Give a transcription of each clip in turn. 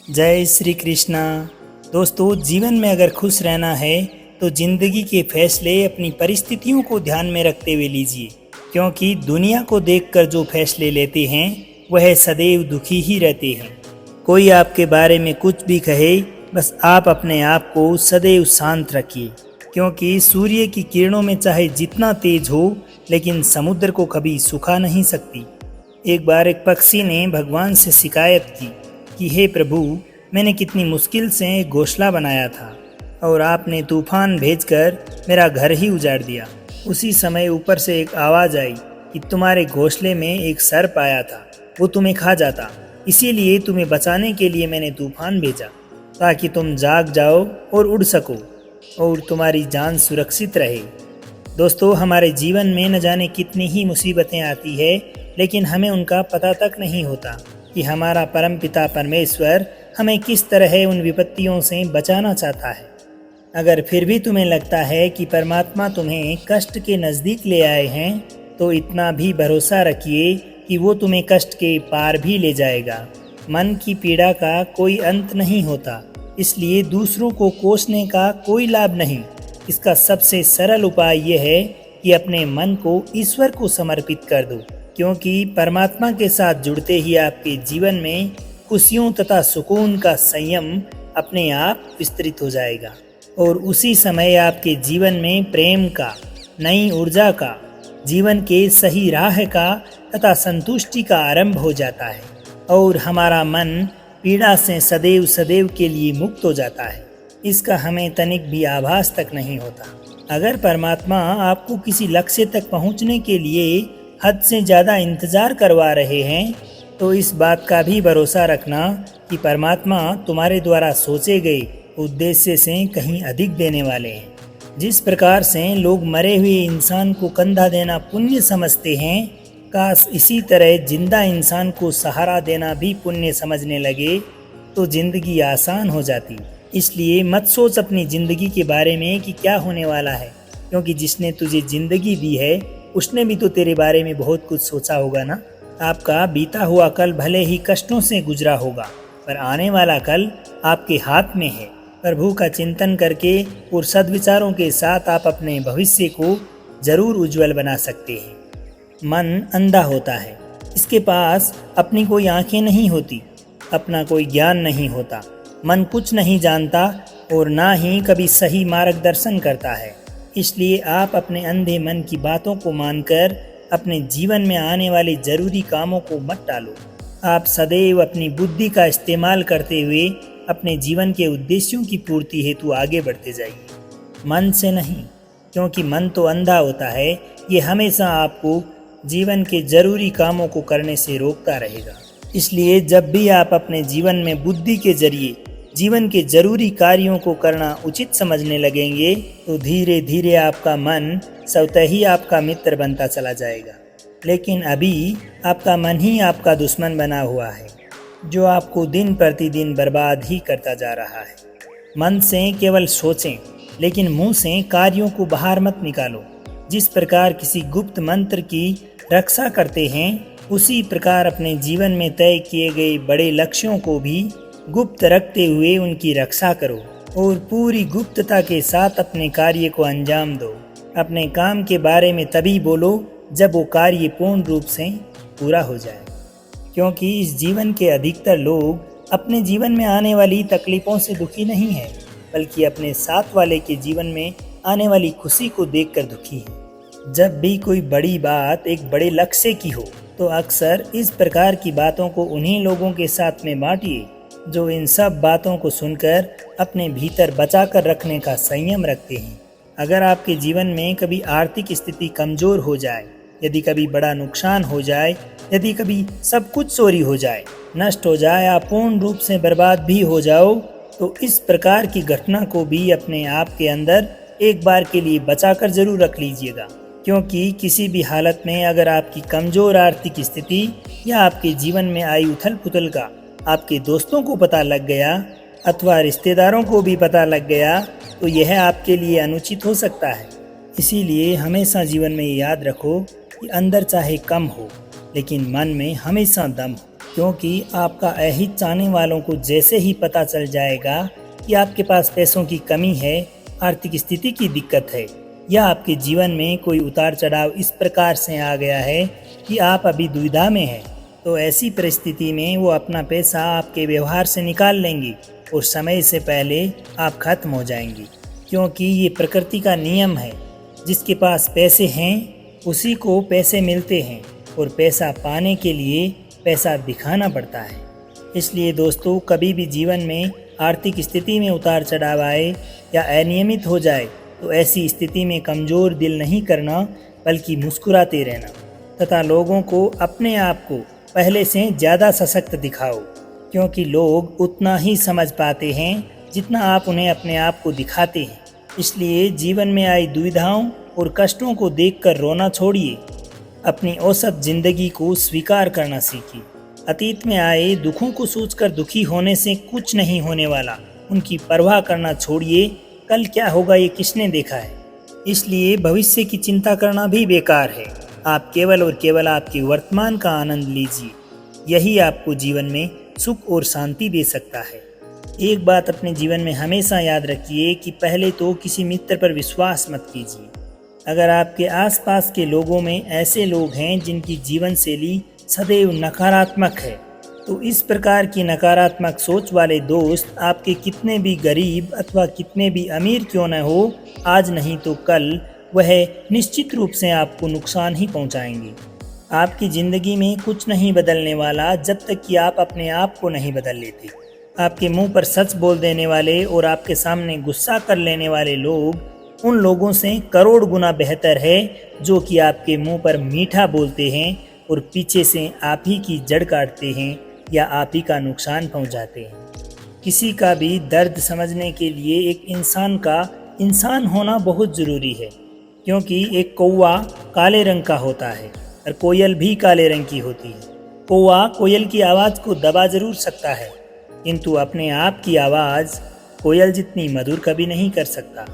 जय श्री कृष्णा। दोस्तों, जीवन में अगर खुश रहना है तो जिंदगी के फैसले अपनी परिस्थितियों को ध्यान में रखते हुए लीजिए, क्योंकि दुनिया को देखकर जो फैसले लेते हैं वह सदैव दुखी ही रहते हैं। कोई आपके बारे में कुछ भी कहे, बस आप अपने आप को सदैव शांत रखिए, क्योंकि सूर्य की किरणों में चाहे जितना तेज हो, लेकिन समुद्र को कभी सुखा नहीं सकती। एक बार एक पक्षी ने भगवान से शिकायत की कि हे प्रभु, मैंने कितनी मुश्किल से एक घोंसला बनाया था और आपने तूफान भेजकर मेरा घर ही उजाड़ दिया। उसी समय ऊपर से एक आवाज़ आई कि तुम्हारे घोंसले में एक सर्प आया था, वो तुम्हें खा जाता, इसीलिए तुम्हें बचाने के लिए मैंने तूफान भेजा, ताकि तुम जाग जाओ और उड़ सको और तुम्हारी जान सुरक्षित रहे। दोस्तों, हमारे जीवन में न जाने कितनी ही मुसीबतें आती है, लेकिन हमें उनका पता तक नहीं होता कि हमारा परमपिता परमेश्वर हमें किस तरह उन विपत्तियों से बचाना चाहता है। अगर फिर भी तुम्हें लगता है कि परमात्मा तुम्हें कष्ट के नज़दीक ले आए हैं, तो इतना भी भरोसा रखिए कि वो तुम्हें कष्ट के पार भी ले जाएगा। मन की पीड़ा का कोई अंत नहीं होता, इसलिए दूसरों को कोसने का कोई लाभ नहीं। इसका सबसे सरल उपाय यह है कि अपने मन को ईश्वर को समर्पित कर दो, क्योंकि परमात्मा के साथ जुड़ते ही आपके जीवन में खुशियों तथा सुकून का संयम अपने आप विस्तृत हो जाएगा और उसी समय आपके जीवन में प्रेम का, नई ऊर्जा का, जीवन के सही राह का तथा संतुष्टि का आरंभ हो जाता है और हमारा मन पीड़ा से सदैव सदैव के लिए मुक्त हो जाता है। इसका हमें तनिक भी आभास तक नहीं होता। अगर परमात्मा आपको किसी लक्ष्य तक पहुंचने के लिए हद से ज़्यादा इंतज़ार करवा रहे हैं, तो इस बात का भी भरोसा रखना कि परमात्मा तुम्हारे द्वारा सोचे गए उद्देश्य से कहीं अधिक देने वाले हैं। जिस प्रकार से लोग मरे हुए इंसान को कंधा देना पुण्य समझते हैं, काश इसी तरह जिंदा इंसान को सहारा देना भी पुण्य समझने लगे तो जिंदगी आसान हो जाती। इसलिए मत सोच अपनी ज़िंदगी के बारे में कि क्या होने वाला है, क्योंकि जिसने तुझे ज़िंदगी दी है उसने भी तो तेरे बारे में बहुत कुछ सोचा होगा ना। आपका बीता हुआ कल भले ही कष्टों से गुजरा होगा, पर आने वाला कल आपके हाथ में है। प्रभु का चिंतन करके और सद्विचारों के साथ आप अपने भविष्य को जरूर उज्जवल बना सकते हैं। मन अंधा होता है, इसके पास अपनी कोई आंखें नहीं होती, अपना कोई ज्ञान नहीं होता, मन कुछ नहीं जानता और ना ही कभी सही मार्गदर्शन करता है। इसलिए आप अपने अंधे मन की बातों को मानकर अपने जीवन में आने वाले जरूरी कामों को मत टालो। आप सदैव अपनी बुद्धि का इस्तेमाल करते हुए अपने जीवन के उद्देश्यों की पूर्ति हेतु आगे बढ़ते जाइए, मन से नहीं, क्योंकि मन तो अंधा होता है। ये हमेशा आपको जीवन के जरूरी कामों को करने से रोकता रहेगा। इसलिए जब भी आप अपने जीवन में बुद्धि के जरिए जीवन के जरूरी कार्यों को करना उचित समझने लगेंगे, तो धीरे धीरे आपका मन स्वतः ही आपका मित्र बनता चला जाएगा। लेकिन अभी आपका मन ही आपका दुश्मन बना हुआ है, जो आपको दिन प्रतिदिन बर्बाद ही करता जा रहा है। मन से केवल सोचें, लेकिन मुंह से कार्यों को बाहर मत निकालो। जिस प्रकार किसी गुप्त मंत्र की रक्षा करते हैं, उसी प्रकार अपने जीवन में तय किए गए बड़े लक्ष्यों को भी गुप्त रखते हुए उनकी रक्षा करो और पूरी गुप्तता के साथ अपने कार्य को अंजाम दो। अपने काम के बारे में तभी बोलो जब वो कार्य पूर्ण रूप से पूरा हो जाए, क्योंकि इस जीवन के अधिकतर लोग अपने जीवन में आने वाली तकलीफ़ों से दुखी नहीं है, बल्कि अपने साथ वाले के जीवन में आने वाली खुशी को देखकर दुखी है। जब भी कोई बड़ी बात एक बड़े लक्ष्य की हो, तो अक्सर इस प्रकार की बातों को उन्हीं लोगों के साथ में बांटिए जो इन सब बातों को सुनकर अपने भीतर बचा कर रखने का संयम रखते हैं। अगर आपके जीवन में कभी आर्थिक स्थिति कमज़ोर हो जाए, यदि कभी बड़ा नुकसान हो जाए, यदि कभी सब कुछ चोरी हो जाए, नष्ट हो जाए, आप पूर्ण रूप से बर्बाद भी हो जाओ, तो इस प्रकार की घटना को भी अपने आप के अंदर एक बार के लिए बचा कर जरूर रख लीजिएगा, क्योंकि किसी भी हालत में अगर आपकी कमज़ोर आर्थिक स्थिति या आपके जीवन में आई उथल पुथल का आपके दोस्तों को पता लग गया अथवा रिश्तेदारों को भी पता लग गया, तो यह आपके लिए अनुचित हो सकता है। इसीलिए हमेशा जीवन में याद रखो कि अंदर चाहे कम हो, लेकिन मन में हमेशा दम हो, क्योंकि आपका अहित चाहने वालों को जैसे ही पता चल जाएगा कि आपके पास पैसों की कमी है, आर्थिक स्थिति की दिक्कत है या आपके जीवन में कोई उतार चढ़ाव इस प्रकार से आ गया है कि आप अभी दुविधा में हैं, तो ऐसी परिस्थिति में वो अपना पैसा आपके व्यवहार से निकाल लेंगे और समय से पहले आप खत्म हो जाएंगे। क्योंकि ये प्रकृति का नियम है, जिसके पास पैसे हैं उसी को पैसे मिलते हैं और पैसा पाने के लिए पैसा दिखाना पड़ता है। इसलिए दोस्तों, कभी भी जीवन में आर्थिक स्थिति में उतार चढ़ाव आए या अनियमित हो जाए तो ऐसी स्थिति में कमज़ोर दिल नहीं करना, बल्कि मुस्कुराते रहना तथा लोगों को अपने आप को पहले से ज़्यादा सशक्त दिखाओ, क्योंकि लोग उतना ही समझ पाते हैं जितना आप उन्हें अपने आप को दिखाते हैं। इसलिए जीवन में आई दुविधाओं और कष्टों को देखकर रोना छोड़िए, अपनी औसत जिंदगी को स्वीकार करना सीखिए। अतीत में आए दुखों को सोचकर दुखी होने से कुछ नहीं होने वाला, उनकी परवाह करना छोड़िए। कल क्या होगा ये किसने देखा है, इसलिए भविष्य की चिंता करना भी बेकार है। आप केवल और केवल आपके वर्तमान का आनंद लीजिए, यही आपको जीवन में सुख और शांति दे सकता है। एक बात अपने जीवन में हमेशा याद रखिए कि पहले तो किसी मित्र पर विश्वास मत कीजिए। अगर आपके आसपास के लोगों में ऐसे लोग हैं जिनकी जीवन शैली सदैव नकारात्मक है, तो इस प्रकार की नकारात्मक सोच वाले दोस्त आपके कितने भी गरीब अथवा कितने भी अमीर क्यों न हो, आज नहीं तो कल वह निश्चित रूप से आपको नुकसान ही पहुंचाएंगे। आपकी ज़िंदगी में कुछ नहीं बदलने वाला जब तक कि आप अपने आप को नहीं बदल लेते। आपके मुंह पर सच बोल देने वाले और आपके सामने गुस्सा कर लेने वाले लोग उन लोगों से करोड़ गुना बेहतर है जो कि आपके मुंह पर मीठा बोलते हैं और पीछे से आप ही की जड़ काटते हैं या आप ही का नुकसान पहुंचाते हैं। किसी का भी दर्द समझने के लिए एक इंसान का इंसान होना बहुत ज़रूरी है, क्योंकि एक कौवा काले रंग का होता है और कोयल भी काले रंग की होती है। कौवा कोयल की आवाज़ को दबा जरूर सकता है, किंतु अपने आप की आवाज़ कोयल जितनी मधुर कभी नहीं कर सकता।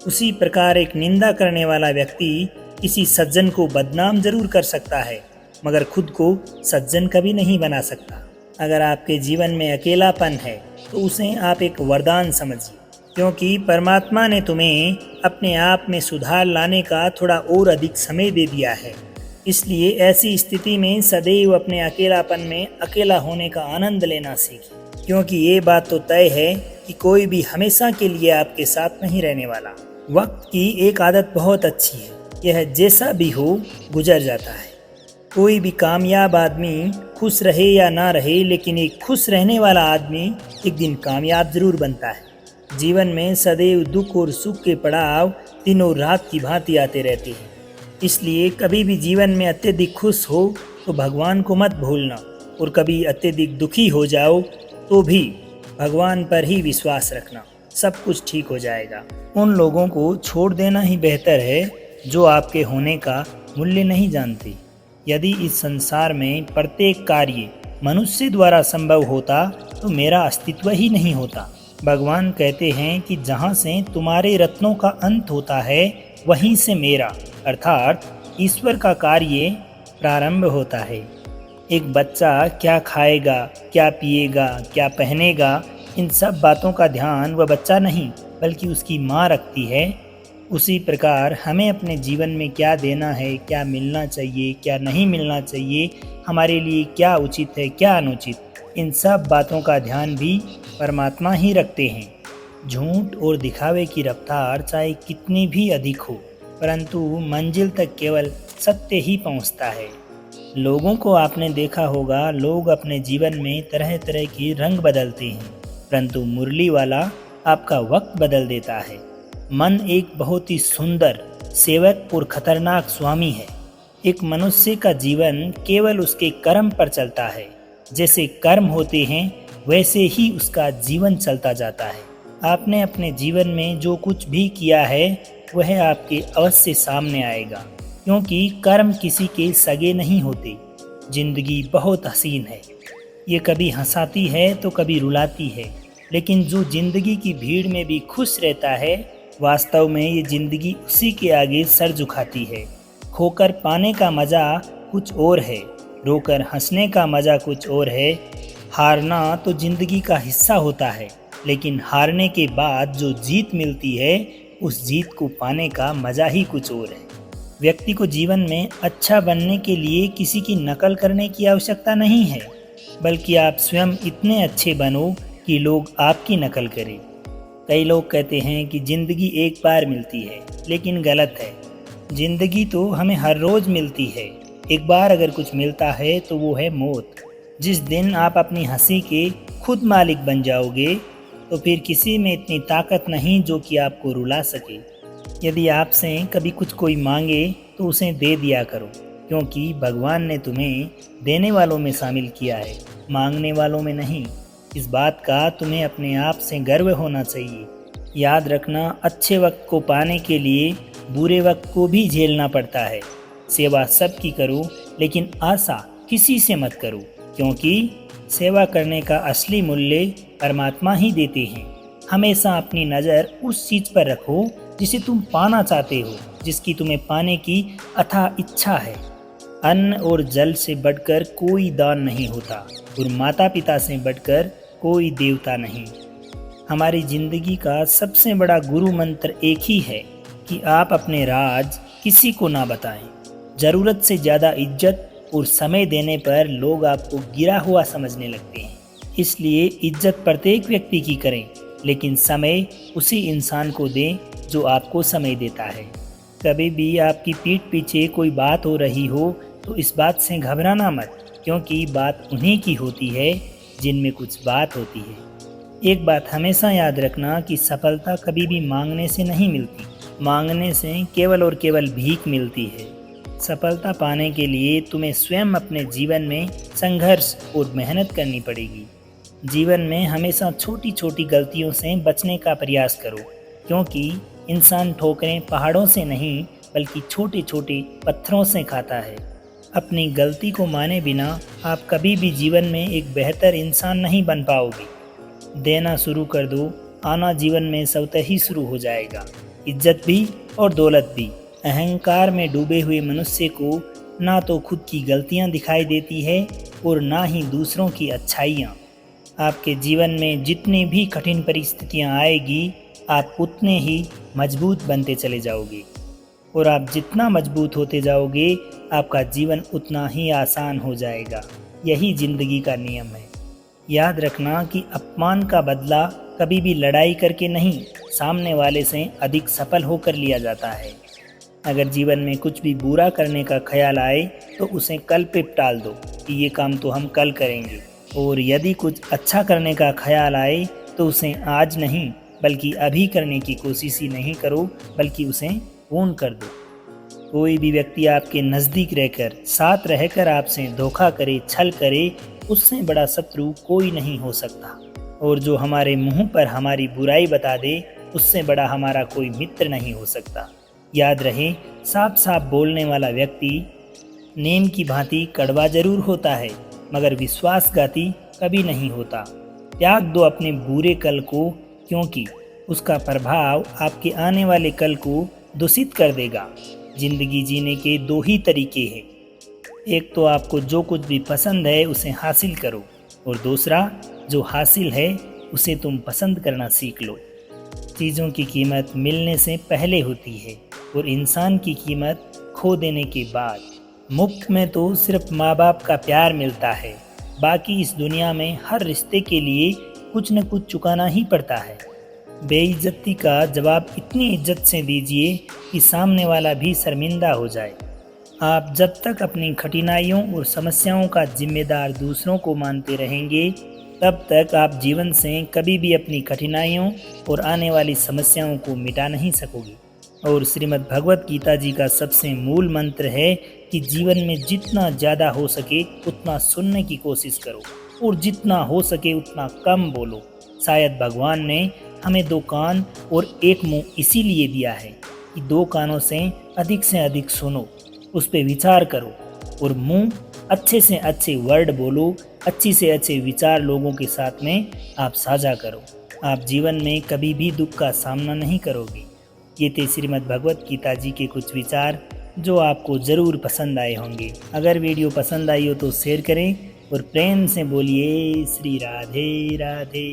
उसी प्रकार एक निंदा करने वाला व्यक्ति किसी सज्जन को बदनाम जरूर कर सकता है, मगर खुद को सज्जन कभी नहीं बना सकता। अगर आपके जीवन में अकेलापन है तो उसे आप एक वरदान समझिए, क्योंकि परमात्मा ने तुम्हें अपने आप में सुधार लाने का थोड़ा और अधिक समय दे दिया है। इसलिए ऐसी स्थिति में सदैव अपने अकेलापन में अकेला होने का आनंद लेना सीखिए, क्योंकि ये बात तो तय है कि कोई भी हमेशा के लिए आपके साथ नहीं रहने वाला। वक्त की एक आदत बहुत अच्छी है, यह जैसा भी हो गुजर जाता है। कोई भी कामयाब आदमी खुश रहे या ना रहे, लेकिन एक खुश रहने वाला आदमी एक दिन कामयाब जरूर बनता है। जीवन में सदैव दुख और सुख के पड़ाव दिन और रात की भांति आते रहते हैं। इसलिए कभी भी जीवन में अत्यधिक खुश हो तो भगवान को मत भूलना, और कभी अत्यधिक दुखी हो जाओ तो भी भगवान पर ही विश्वास रखना, सब कुछ ठीक हो जाएगा। उन लोगों को छोड़ देना ही बेहतर है जो आपके होने का मूल्य नहीं जानते। यदि इस संसार में प्रत्येक कार्य मनुष्य द्वारा संभव होता तो मेरा अस्तित्व ही नहीं होता। भगवान कहते हैं कि जहाँ से तुम्हारे रत्नों का अंत होता है वहीं से मेरा अर्थात ईश्वर का कार्य प्रारंभ होता है। एक बच्चा क्या खाएगा, क्या पिएगा, क्या पहनेगा, इन सब बातों का ध्यान वह बच्चा नहीं बल्कि उसकी माँ रखती है। उसी प्रकार हमें अपने जीवन में क्या देना है, क्या मिलना चाहिए, क्या नहीं मिलना चाहिए, हमारे लिए क्या उचित है, क्या अनुचित, इन सब बातों का ध्यान भी परमात्मा ही रखते हैं। झूठ और दिखावे की रफ्तार चाहे कितनी भी अधिक हो, परंतु मंजिल तक केवल सत्य ही पहुंचता है। लोगों को आपने देखा होगा, लोग अपने जीवन में तरह तरह के रंग बदलते हैं, परंतु मुरली वाला आपका वक्त बदल देता है। मन एक बहुत ही सुंदर सेवक और खतरनाक स्वामी है। एक मनुष्य का जीवन केवल उसके कर्म पर चलता है। जैसे कर्म होते हैं वैसे ही उसका जीवन चलता जाता है। आपने अपने जीवन में जो कुछ भी किया है वह आपके अवश्य सामने आएगा, क्योंकि कर्म किसी के सगे नहीं होते। जिंदगी बहुत हसीन है, ये कभी हंसाती है तो कभी रुलाती है, लेकिन जो जिंदगी की भीड़ में भी खुश रहता है वास्तव में ये जिंदगी उसी के आगे सर झुकाती है। खोकर पाने का मज़ा कुछ और है रोकर हंसने का मज़ा कुछ और है। हारना तो ज़िंदगी का हिस्सा होता है, लेकिन हारने के बाद जो जीत मिलती है उस जीत को पाने का मज़ा ही कुछ और है। व्यक्ति को जीवन में अच्छा बनने के लिए किसी की नकल करने की आवश्यकता नहीं है, बल्कि आप स्वयं इतने अच्छे बनो कि लोग आपकी नकल करें। कई लोग कहते हैं कि ज़िंदगी एक बार मिलती है, लेकिन गलत है। ज़िंदगी तो हमें हर रोज़ मिलती है। एक बार अगर कुछ मिलता है तो वो है मौत। जिस दिन आप अपनी हंसी के खुद मालिक बन जाओगे, तो फिर किसी में इतनी ताकत नहीं जो कि आपको रुला सके। यदि आपसे कभी कुछ कोई मांगे तो उसे दे दिया करो, क्योंकि भगवान ने तुम्हें देने वालों में शामिल किया है, मांगने वालों में नहीं। इस बात का तुम्हें अपने आप से गर्व होना चाहिए। याद रखना, अच्छे वक्त को पाने के लिए बुरे वक्त को भी झेलना पड़ता है। सेवा सबकी करो, लेकिन आशा किसी से मत करो, क्योंकि सेवा करने का असली मूल्य परमात्मा ही देते हैं। हमेशा अपनी नज़र उस चीज़ पर रखो जिसे तुम पाना चाहते हो, जिसकी तुम्हें पाने की अथाह इच्छा है। अन्न और जल से बढ़कर कोई दान नहीं होता, और माता पिता से बढ़कर कोई देवता नहीं। हमारी जिंदगी का सबसे बड़ा गुरु मंत्र एक ही है कि आप अपने राज किसी को ना बताएं। ज़रूरत से ज़्यादा इज्जत और समय देने पर लोग आपको गिरा हुआ समझने लगते हैं। इसलिए इज्जत प्रत्येक व्यक्ति की करें, लेकिन समय उसी इंसान को दें जो आपको समय देता है। कभी भी आपकी पीठ पीछे कोई बात हो रही हो तो इस बात से घबराना मत, क्योंकि बात उन्हीं की होती है जिनमें कुछ बात होती है। एक बात हमेशा याद रखना कि सफलता कभी भी मांगने से नहीं मिलती, मांगने से केवल और केवल भीख मिलती है। सफलता पाने के लिए तुम्हें स्वयं अपने जीवन में संघर्ष और मेहनत करनी पड़ेगी। जीवन में हमेशा छोटी छोटी गलतियों से बचने का प्रयास करो, क्योंकि इंसान ठोकरें पहाड़ों से नहीं बल्कि छोटे छोटे पत्थरों से खाता है। अपनी गलती को माने बिना आप कभी भी जीवन में एक बेहतर इंसान नहीं बन पाओगे। देना शुरू कर दो, आना जीवन में स्वतः ही शुरू हो जाएगा, इज्जत भी और दौलत भी। अहंकार में डूबे हुए मनुष्य को ना तो खुद की गलतियां दिखाई देती है और ना ही दूसरों की अच्छाइयाँ। आपके जीवन में जितनी भी कठिन परिस्थितियां आएगी, आप उतने ही मजबूत बनते चले जाओगे, और आप जितना मजबूत होते जाओगे आपका जीवन उतना ही आसान हो जाएगा। यही जिंदगी का नियम है। याद रखना कि अपमान का बदला कभी भी लड़ाई करके नहीं, सामने वाले से अधिक सफल होकर लिया जाता है। अगर जीवन में कुछ भी बुरा करने का ख्याल आए तो उसे कल पे टाल दो कि ये काम तो हम कल करेंगे, और यदि कुछ अच्छा करने का ख्याल आए तो उसे आज नहीं बल्कि अभी करने की कोशिश ही नहीं करो, बल्कि उसे पूर्ण कर दो। कोई भी व्यक्ति आपके नज़दीक रहकर, साथ रहकर आपसे धोखा करे, छल करे, उससे बड़ा शत्रु कोई नहीं हो सकता। और जो हमारे मुंह पर हमारी बुराई बता दे, उससे बड़ा हमारा कोई मित्र नहीं हो सकता। याद रहे, साफ साफ बोलने वाला व्यक्ति नीम की भांति कड़वा जरूर होता है, मगर विश्वासघाती कभी नहीं होता। त्याग दो अपने बुरे कल को, क्योंकि उसका प्रभाव आपके आने वाले कल को दूषित कर देगा। जिंदगी जीने के दो ही तरीके हैं, एक तो आपको जो कुछ भी पसंद है उसे हासिल करो, और दूसरा जो हासिल है उसे तुम पसंद करना सीख लो। चीज़ों की कीमत मिलने से पहले होती है, और इंसान की कीमत खो देने के बाद। मुफ्त में तो सिर्फ माँ बाप का प्यार मिलता है, बाकी इस दुनिया में हर रिश्ते के लिए कुछ न कुछ चुकाना ही पड़ता है। बेइज्जती का जवाब इतनी इज्जत से दीजिए कि सामने वाला भी शर्मिंदा हो जाए। आप जब तक अपनी कठिनाइयों और समस्याओं का जिम्मेदार दूसरों को मानते रहेंगे, तब तक आप जीवन से कभी भी अपनी कठिनाइयों और आने वाली समस्याओं को मिटा नहीं सकोगे। और श्रीमद् भगवत गीता जी का सबसे मूल मंत्र है कि जीवन में जितना ज़्यादा हो सके उतना सुनने की कोशिश करो, और जितना हो सके उतना कम बोलो। शायद भगवान ने हमें 2 कान और 1 मुंह इसीलिए दिया है कि 2 कानों से अधिक सुनो, उस पर विचार करो, और मुंह अच्छे से अच्छे वर्ड बोलो, अच्छी से अच्छे विचार लोगों के साथ में आप साझा करो। आप जीवन में कभी भी दुख का सामना नहीं करोगे। ये थे श्रीमद् भगवत गीता जी के कुछ विचार। जो आपको ज़रूर पसंद आए होंगे। अगर वीडियो पसंद आई हो तो शेयर करें और प्रेम से बोलिए श्री राधे राधे।